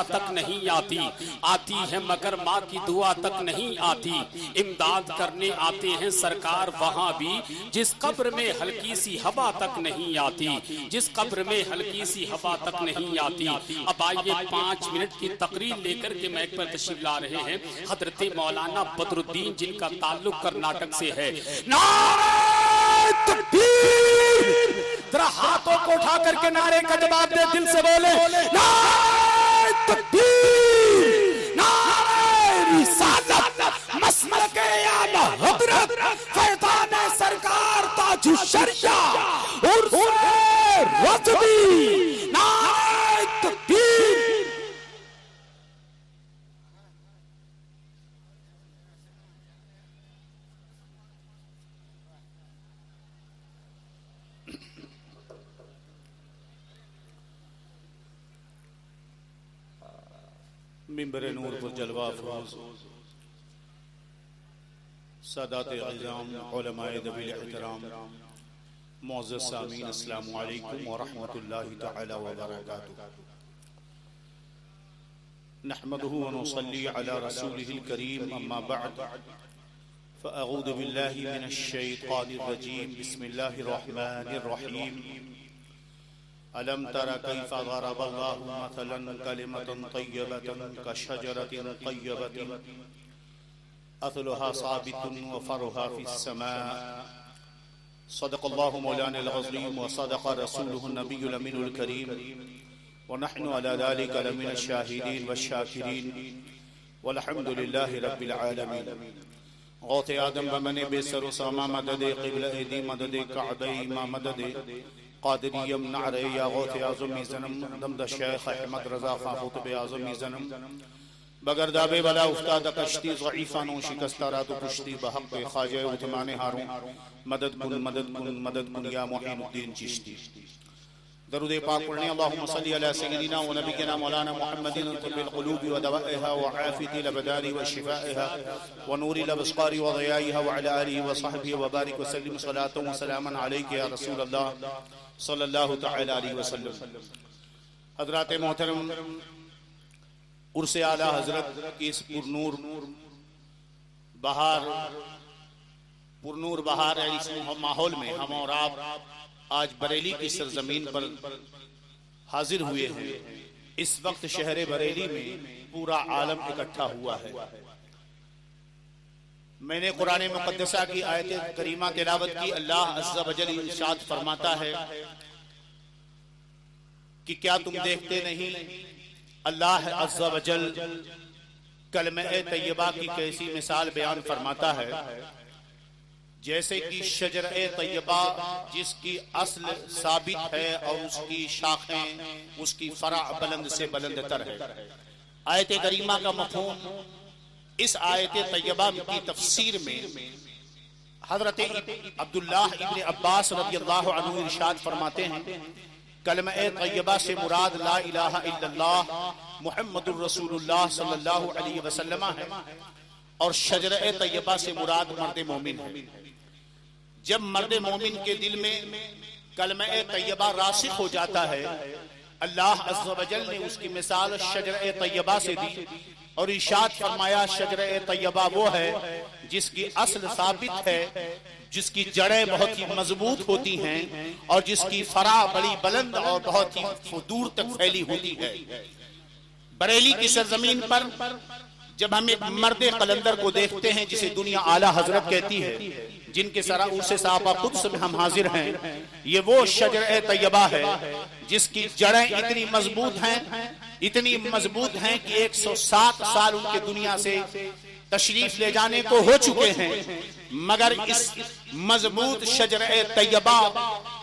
تک نہیں آتی، آتی ہے مگر ماں کی دعا تک نہیں آتی، امداد کرنے آتے ہیں سرکار وہاں بھی جس قبر میں ہلکی سی ہوا تک نہیں آتی، جس قبر میں ہلکی سی ہوا تک نہیں آتی۔ اب آئیے 5 منٹ کی تقریر لے کر کے مائک پر تشریف لا رہے ہیں حضرت مولانا بدر الدین جن کا تعلق کرناٹک سے ہے۔ نعرہ تکبیر! ذرا ہاتھوں کو اٹھا کر کے نعرے کا جواب دے، دل سے بولے نعرہ تکبیر، نعرہ رسالت، مسلک اعلیٰ حضرت فیضان سرکار تاج الشریعہ عرس رضوی، نعرہ تکبیر! منبر نور پر جلوہ افروز سادات اعظام، علماء ذوی الاحترام، معزز سامعین، السلام علیکم ورحمۃ اللہ تعالی وبرکاتہ۔ نحمده ونصلی علی رسولہ الکریم، اما بعد فاعوذ باللہ من الشیطان الرجیم، بسم اللہ الرحمن الرحیم۔ ألم تر كيف ضرب الله مثلا كلمة طيبة كشجرة طيبة أصلها ثابت وفرعها في السماء، صدق الله مولانا العظيم وصدق رسوله النبي الأمين الكريم، ونحن على ذلك لمن الشاهدين والشاكرين، والحمد لله رب العالمين۔ غوث آدم بمن بسر سما مدد قبل ایدی مدد کعبی ما مدد قادریم نعرے یا غوث اعظمی زنم دمد شیخ احمد رضا خان خطب اعظمی زنم بگرداب بلا افتاد کشتی ضعیفانوں شکستارات و پشتی بحق خواجہ عثمان ہاروں، مدد کن مدد کن مدد کن یا معین الدین چشتی۔ درود پاک پڑھنے اللہم صلی علی سیدنا و نبینا مولانا محمد طب القلوب و دوائها و عافیت الابدان و شفائها و نور الابصار و ضیائها و علی آلہ و صحبہ و بارک و سلم صلاة و سلاما علیک یا رسول اللہ صلی اللہ تعالی علیہ وسلم۔ حضرات محترم، عرس اعلیٰ حضرت کی اس پرنور بہار اس ماحول میں ہم اور آپ آج بریلی کی سرزمین پر حاضر ہوئے ہیں۔ اس وقت شہر بریلی میں پورا عالم اکٹھا ہوا ہے۔ میں نے قرآن مقدسہ کی آیت کریمہ تلاوت کی۔ اللہ عز و جل ارشاد فرماتا ہے کہ کیا تم دیکھتے نہیں؟ اللہ عز و جل کلمہ طیبہ کی کیسی مثال بیان فرماتا ہے، جیسے کہ شجرہ طیبہ جس کی اصل ثابت ہے اور اس کی شاخیں، اس کی فرع بلند سے بلند تر ہے۔ آیت کریمہ کا مفہوم اس آیت طیبہ کی تفسیر میں حضرت عبداللہ ابن عباس رضی اللہ عنہ ارشاد فرماتے ہیں کلمہ طیبہ سے مراد لا الہ الا اللہ محمد الرسول اللہ صلی اللہ علیہ وسلم ہے، اور شجرہ طیبہ سے مراد مرد مومن ہے۔ جب مرد مومن کے دل میں کلمہ طیبہ راسخ ہو جاتا ہے، اللہ عز و جل نے اس کی مثال شجرہ طیبہ سے دی اور ارشاد فرمایا شجرہ طیبہ وہ ہے جس کی اصل ثابت ہے، جس کی جڑیں بہت ہی مضبوط ہوتی ہیں اور جس کی فرع بڑی بلند اور بہت ہی دور تک پھیلی ہوتی ہے۔ بریلی کی سرزمین پر جب ہم ایک مرد قلندر کو دیکھتے ہیں جسے دنیا اعلیٰ حضرت کہتی ہے، جن کے عرس صحابہ قدس میں ہم حاضر ہیں، یہ وہ شجرہ طیبہ ہے جس کی جڑیں اتنی مضبوط ہیں کہ 107 سال ان کے دنیا سے تشریف لے جانے کو ہو چکے ہیں، مگر اس مضبوط شجرہ طیبہ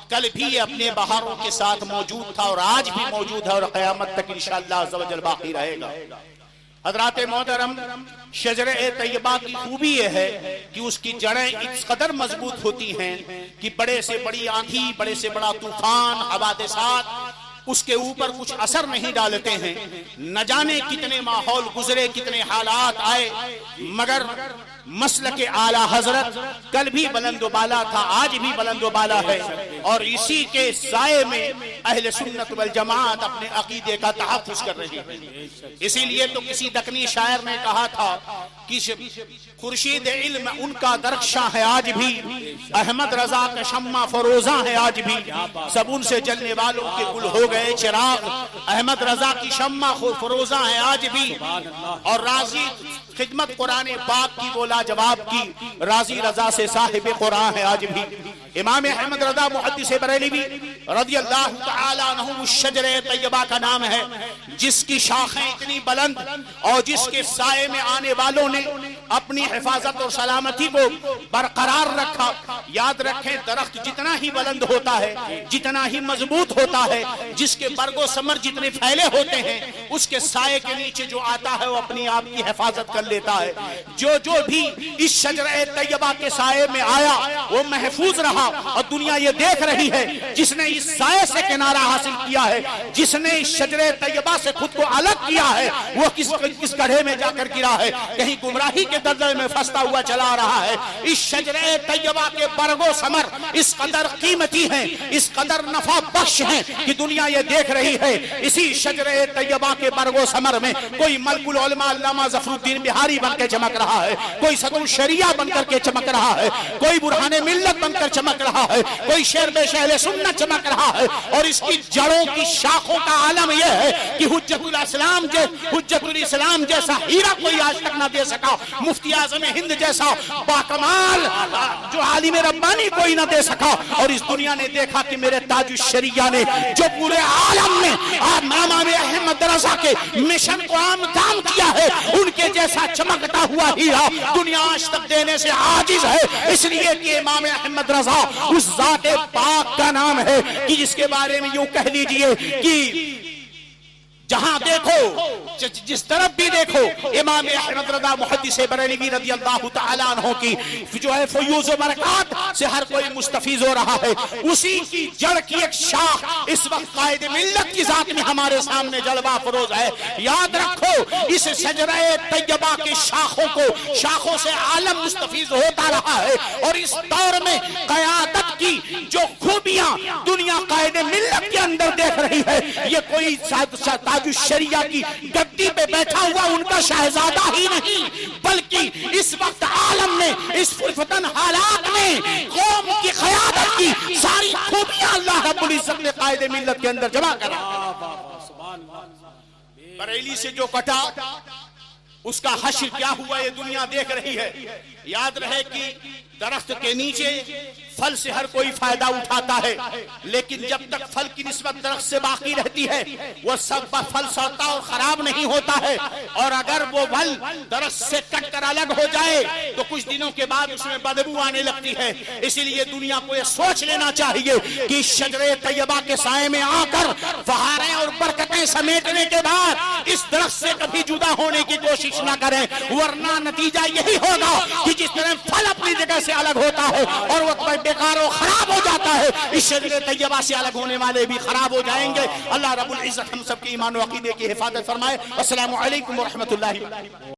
کل بھی اپنے بہاروں کے ساتھ موجود تھا اور آج بھی موجود ہے اور قیامت تک انشاءاللہ عز و جل باقی رہے گا۔ حضرات محترم، شجرہ طیبہ کی خوبی یہ ہے کہ اس کی جڑیں اس قدر مضبوط ہوتی ہیں کہ بڑے سے بڑی آندھی، بڑے سے بڑا طوفان، حوادثات اس کے اوپر کچھ اثر نہیں ڈالتے ہیں۔ نہ جانے کتنے ماحول گزرے، کتنے حالات آئے، مگر مسلک اعلی حضرت کل بھی بلند و بالا تھا، آج بھی بلند و بالا ہے، اور اسی کے سائے میں اہل سنت والجماعت اپنے عقیدے کا تحفظ کر رہی ہے۔ اسی لیے تو کسی دکنی شاعر نے کہا تھا کہ خورشید علم ان کا درخشاں ہے آج بھی، احمد رضا کا شمع فروزاں ہے آج بھی، سب ان سے جلنے والوں کے گل ہو گئے چراغ، احمد رضا کی شمع فروزاں ہے آج بھی، اور راضی خدمت قرآن پاک کی وہ لاجواب کی، راضی رضا سے صاحب قرآن ہے آج بھی۔ امام احمد رضا محدث بریلوی رضی اللہ تعالیٰ عنہ اس شجر طیبہ کا نام ہے جس کی شاخیں اتنی بلند اور جس کے سائے میں آنے والوں نے اپنی حفاظت اور سلامتی کو برقرار رکھا۔ یاد رکھیں درخت جتنا ہی بلند ہوتا ہے، جتنا ہی مضبوط ہوتا ہے، جس کے برگ و ثمر جتنے پھیلے ہوتے ہیں، اس کے سائے کے نیچے جو آتا ہے وہ اپنی آپ کی حفاظت کر لیتا ہے۔ جو بھی اس شجرہ طیبہ کے سائے میں آیا وہ محفوظ رہا، اور دنیا یہ دیکھ رہی ہے جس نے اس سائے سے کنارہ حاصل کیا ہے، جس نے اس شجرہ طیبہ سے خود کو الگ کیا ہے، وہ کس گڑھے میں جا کر گرا ہے، کہیں گمراہی کے دلدل میں پھنستا ہوا چلا رہا ہے۔ اس شجرہ طیبہ کے برگ و ثمر اس قدر قیمتی ہیں، اس قدر نفع بخش ہیں کہ دنیا یہ دیکھ رہی ہے اسی شجرہ طیبہ کے برگ و ثمر میں کوئی ملک العلماء علامہ ظفر الدین بہاری بن کے چمک رہا ہے، کوئی صدر الشریعہ بن کر کے چمک رہا ہے، کوئی برہان ملت بن کر چمک رہا ہے، کوئی شیر بے اہل سنت چمک رہا ہے، اور اس کی جڑوں کی شاخوں کا عالم یہ ہے کہ حجت الاسلام جیسا ہیرا کوئی آج تک نہ دے سکا، مفتی اعظم ہند جیسا باکمال جو عالم ربانی کوئی نہ دے سکا، اور اس دنیا نے دیکھا کہ میرے تاج الشریعہ نے جو پورے عالم میں امام احمد رضا کے مشن کو عام کام کیا ہے، ان کے جیسا چمکتا ہوا ہیرا دنیا آج تک دینے سے عاجز ہے۔ اس لیے کہ امام احمد رضا اس ذات پاک کا نام ہے کہ جس کے بارے میں یوں کہہ لیجئے کہ جہاں دیکھو جس طرف بھی دیکھو امام احمد رضا محدث بریلوی رضی اللہ تعالیٰ عنہ کی جو ہے فیوز و برکات سے ہر کوئی مستفیض ہو رہا ہے، اسی کی جڑ کی ایک شاخ اس وقت قائد ملت کی ذات میں ہمارے سامنے جلوہ فروز ہے۔ یاد رکھو اس شجرہ طیبہ کی شاخوں سے عالم مستفیض ہوتا رہا ہے، اور اس دور میں قیادت کی جو خوبیاں دنیا قائد ملت کے اندر دیکھ رہی ہے، یہ کوئی تاج الشریعہ کی گدی پہ بیٹھا ہوا ان کا شہزادہ ہی نہیں، بلکہ اس وقت عالم نے اس فتن حالات میں قوم کی قیادت کی ساری خوبیاں اللہ رب العزت نے قائد ملت کے اندر جمع کرا۔ بریلی سے جو کٹا اس کا حشر کیا ہوا یہ دنیا دیکھ رہی ہے۔ یاد رہے کہ درخت کے نیچے پھل سے ہر کوئی فائدہ اٹھاتا ہے، لیکن جب تک پھل کی نسبت درخت سے باقی رہتی ہے وہ سب پھل سڑتا اور خراب نہیں ہوتا ہے، اور اگر وہ پھل درخت سے کٹ کر الگ ہو جائے تو کچھ دنوں کے بعد اس میں بدبو آنے لگتی ہے۔ اسی لیے دنیا کو یہ سوچ لینا چاہیے کہ شجرہ طیبہ کے سائے میں آ کر بہاریں اور برکتیں سمیٹنے کے بعد اس درخت سے کبھی جدا ہونے کی کوشش نہ کریں، ورنہ نتیجہ یہی ہوگا کہ جس طرح پھل اپنی جگہ سے الگ ہوتا ہے اور وہ بیکار و خراب ہو جاتا ہے، اس شجرہ طیبہ سے الگ ہونے والے بھی خراب ہو جائیں گے۔ اللہ رب العزت ہم سب کے ایمان و عقیدے کی حفاظت فرمائے۔ السلام علیکم ورحمۃ اللہ۔